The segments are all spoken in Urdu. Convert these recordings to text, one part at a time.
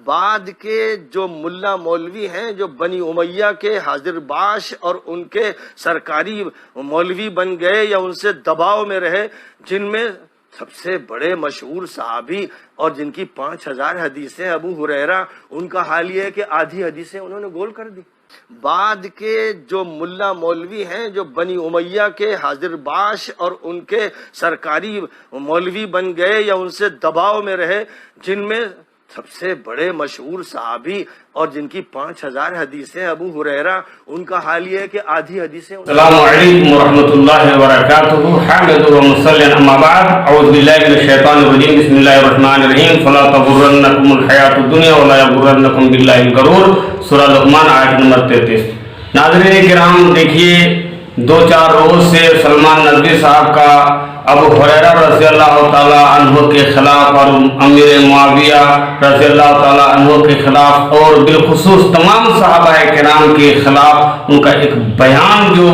بعد کے جو ملا مولوی ہیں جو بنی امیہ کے حاضر باش اور ان کے سرکاری مولوی بن گئے یا ان سے دباؤ میں رہے، جن میں سب سے بڑے مشہور صحابی اور جن کی 5000 حدیثیں ابو ہریرہ، ان کا حال یہ ہے کہ آدھی حدیثیں انہوں نے گول کر دی۔ بعد کے جو ملا مولوی ہیں جو بنی امیہ کے حاضر باش اور ان کے سرکاری مولوی بن گئے یا ان سے دباؤ میں رہے، جن میں سب سے بڑے مشہور صحابی اور جن کی 5000 حدیثیں ابو ہریرہ، ان کا حال یہ ہے کہ آدھی حدیثیں۔ السلام علیکم ورحمۃ اللہ وبرکاتہ۔ حامد و مصلی اما بعد، اعوذ باللہ من الشیطان الرجیم، بسم اللہ الرحمن الرحیم۔ فلا تغرنکم الحیاۃ الدنیا ولا یغرنکم باللہ الغرور، سورہ لقمان آیت نمبر 33۔ ناظرین کرام، دیکھیے 2-4 روز سے سلمان ندوی صاحب کا ابو ہریرہ رضی اللہ تعالیٰ عنہ کے خلاف اور امیر معاویہ رضی اللہ تعالیٰ عنہ کے خلاف اور بالخصوص تمام صحابہ کرام کے خلاف ان کا ایک بیان جو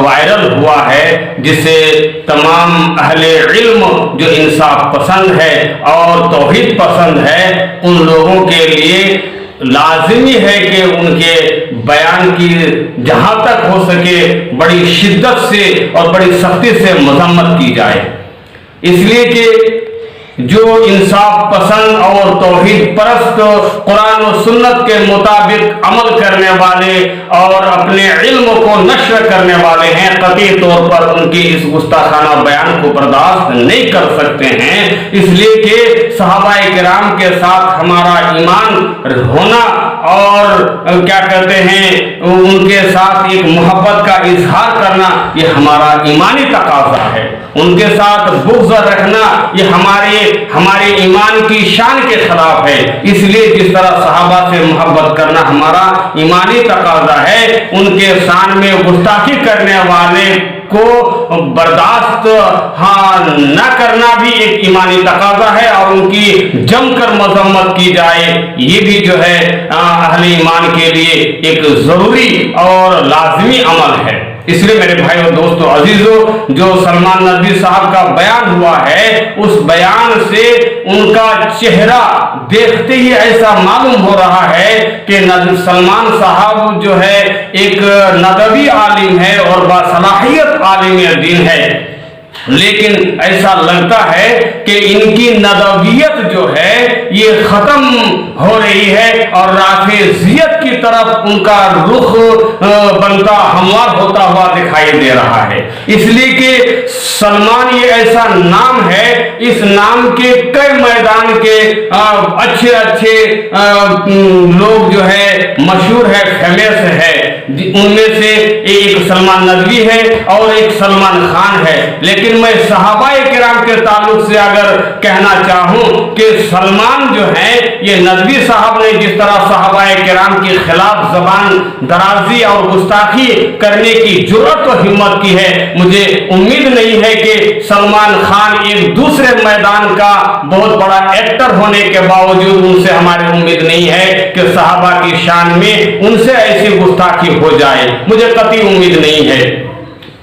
وائرل ہوا ہے، جس سے تمام اہل علم جو انصاف پسند ہے اور توحید پسند ہے، ان لوگوں کے لیے لازمی ہے کہ ان کے بیان کی جہاں تک ہو سکے بڑی شدت سے اور بڑی سختی سے مذمت کی جائے، اس لیے کہ جو انصاف پسند اور توحید پرست قرآن و سنت کے مطابق عمل کرنے والے اور اپنے علم کو نشر کرنے والے ہیں، قطعی طور پر ان کی اس گستاخانہ بیان کو برداشت نہیں کر سکتے ہیں، اس لیے کہ صحابہ کرام کے ساتھ ہمارا ایمان ہونا اور کیا کہتے ہیں ان کے ساتھ ایک محبت کا اظہار کرنا، یہ ہمارا ایمانی تقاضا ہے۔ ان کے ساتھ بغض رکھنا یہ ہمارے ایمان کی شان کے خلاف ہے، اس لیے جس طرح صحابہ سے محبت کرنا ہمارا ایمانی تقاضا ہے، ان کے شان میں گستاخی کرنے والے کو برداشت نہ کرنا بھی ایک ایمانی تقاضا ہے، اور ان کی جم کر مذمت کی جائے یہ بھی جو ہے اہل ایمان کے لیے ایک ضروری اور لازمی عمل ہے۔ اس لیے میرے بھائی اور دوستو عزیزو، جو سلمان ندوی صاحب کا بیان ہوا ہے، اس بیان سے ان کا چہرہ دیکھتے ہی ایسا معلوم ہو رہا ہے کہ سلمان صاحب جو ہے ایک ندوی عالم ہے اور باصلاحیت عالم دین ہے، لیکن ایسا لگتا ہے کہ ان کی ندویت جو ہے یہ ختم ہو رہی ہے اور رافضیت کی طرف ان کا رخ بنتا ہموار ہوتا ہوا دکھائی دے رہا ہے، اس لیے کہ سلمان یہ ایسا نام ہے، اس نام کے کئی میدان کے اچھے لوگ جو ہے مشہور ہے، فیمس ہے، ان میں سے ایک سلمان ندوی ہے اور ایک سلمان خان ہے، لیکن میں صحابہ کرام کے تعلق سے اگر کہنا چاہوں کہ سلمان جو ہے یہ ندوی صاحب نے جس طرح صحابہ کرام کے خلاف زبان درازی اور گستاخی کرنے کی جرأت و ہمت کی ہے، مجھے امید نہیں ہے کہ سلمان خان ایک دوسرے میدان کا بہت بڑا ایکٹر ہونے کے باوجود ان سے ہماری امید نہیں ہے کہ صحابہ کی شان میں ان سے ایسی گستاخی ہو جائے، مجھے قطعی امید نہیں ہے۔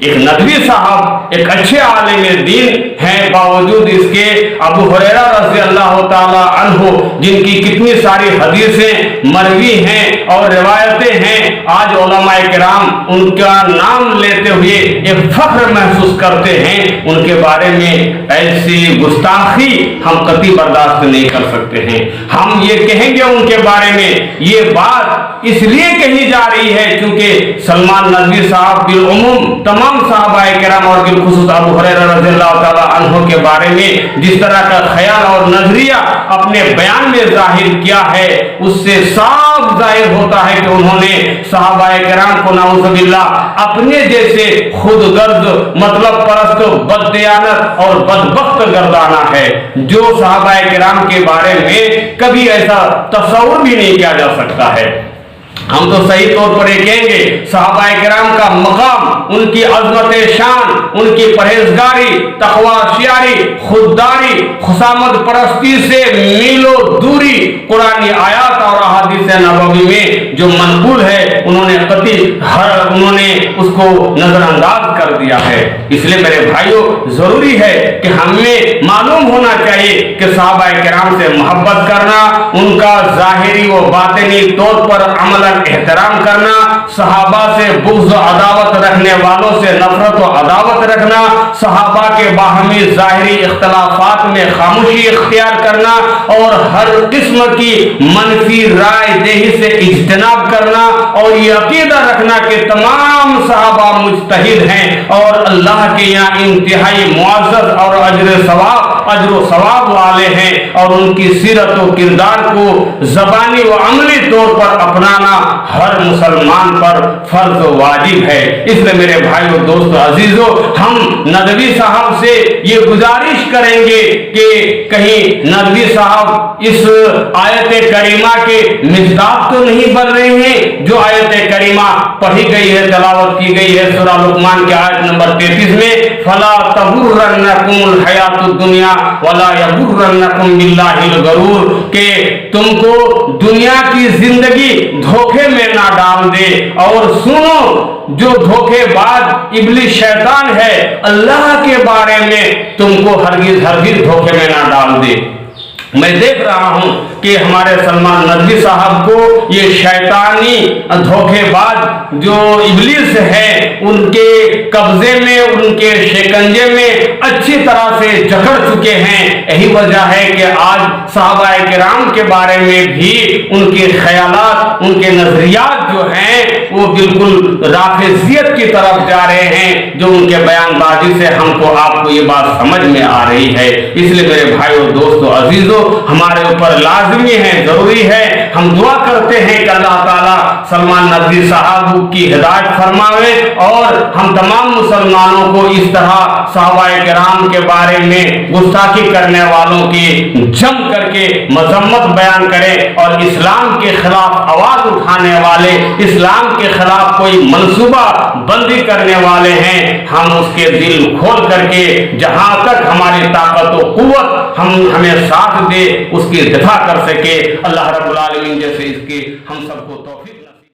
ایک ندوی صاحب ایک اچھے عالم دین ہیں، باوجود اس کے ابو ہریرہ رضی اللہ تعالی عنہ جن کی کتنی ساری حدیثیں مروی ہیں اور روایتیں ہیں، آج علماء کرام ان کا نام لیتے ہوئے ایک فخر محسوس کرتے ہیں، ان کے بارے میں ایسی گستاخی ہم قطعی برداشت نہیں کر سکتے ہیں۔ ہم یہ کہیں گے ان کے بارے میں، یہ بات اس لیے کہی جا رہی ہے کیونکہ سلمان ندوی صاحب بالعموم تمام صحابہ کرام اور بالخصوص ابو ہریرہ رضی اللہ تعالیٰ عنہ کے بارے میں جس طرح کا خیال اور نظریہ اپنے بیان میں ظاہر کیا ہے، اس سے صاف ظاہر ہوتا ہے کہ انہوں نے صحابہ کرام کو نعوذ باللہ اپنے جیسے خود غرض مطلب پرست بددیانت اور بدبخت گردانا ہے، جو صحابہ کرام کے بارے میں کبھی ایسا تصور بھی نہیں کیا جا سکتا ہے۔ ہم تو صحیح طور پر یہ کہیں گے صحابہ کرام کا مقام، ان کی عظمت شان، ان کی پرہیزگاری، تقوی شیاری، خودداری، خصامت پرستی سے میلوں دوری قرآنی آیات اور احادیث نبوی میں جو منقول ہے، انہوں نے قطعی انہوں نے اس کو نظر انداز کر دیا ہے۔ اس لیے میرے بھائیوں ضروری ہے کہ ہمیں معلوم ہونا چاہیے کہ صحابہ کرام سے محبت کرنا، ان کا ظاہری و باطنی طور پر عملاً احترام کرنا، صحابہ سے بغض و عداوت رکھنے والوں سے نفرت و عداوت رکھنا، صحابہ کے باہمی ظاہری اختلافات میں خاموشی اختیار کرنا اور ہر قسم کی منفی رائے دہی سے اجتناب کرنا، اور یہ عقیدہ رکھنا کہ تمام صحابہ مجتہد ہیں اور اللہ کے یہاں انتہائی معزز اور اجر و ثواب والے ہیں، اور ان کی سیرت و کردار کو زبانی و عملی طور پر اپنانا ہر مسلمان پر فرض و واجب ہے۔ اس لیے میرے بھائیو دوستو عزیزو، ہم ندوی صاحب سے یہ گزارش کریں گے کہ کہیں ندوی صاحب اس آیت کریمہ کے مصداق تو نہیں بن رہے ہیں۔ جو آیت کریمہ پڑھی گئی ہے، تلاوت کی گئی ہے سورہ لقمان کی آیت نمبر 33 میں، فَلَا تَغُرَّنَّكُمُ الْحَيَاةُ الدُّنْيَا وَلَا يَغُرَّنَّكُمْ بِاللَّهِ الْغَرُورُ، کہ تم کو دنیا کی زندگی دھوکے میں نہ ڈال دے، اور سنو جو دھوکے باز ابلیس شیطان ہے اللہ کے بارے میں تم کو ہرگز دھوکے میں نہ ڈال دے۔ میں دیکھ رہا ہوں کہ ہمارے سلمان ندوی صاحب کو یہ شیطانی دھوکے باز جو ابلیس ہے ان کے قبضے میں، ان کے شکنجے میں اچھی طرح سے جکڑ چکے ہیں۔ یہی وجہ ہے کہ آج صحابہ کرام کے بارے میں بھی ان کے خیالات، ان کے نظریات جو ہیں وہ بالکل رافضیت کی طرف جا رہے ہیں، جو ان کے بیان بازی سے ہم کو آپ کو یہ بات سمجھ میں آ رہی ہے۔ اس لیے میرے بھائیو دوستو عزیزو، ہمارے اوپر لازمی ہے، ضروری ہے، ہم دعا کرتے ہیں کہ اللہ تعالیٰ سلمان ندوی صاحب کی ہدایت فرماوے، اور ہم تمام مسلمانوں کو اس طرح صحابہ کرام کے بارے میں گستاخی کرنے والوں کی جم کر کے مذمت بیان کریں، اور اسلام کے خلاف آواز اٹھانے والے، اسلام کے خلاف کوئی منصوبہ بندی کرنے والے ہیں، ہم اس کے دل کھول کر کے جہاں تک ہماری طاقت و قوت ہمیں ساتھ دے اس کی دفاع کر سکے۔ اللہ رب العالمین جیسے اس کی ہم سب کو توفیق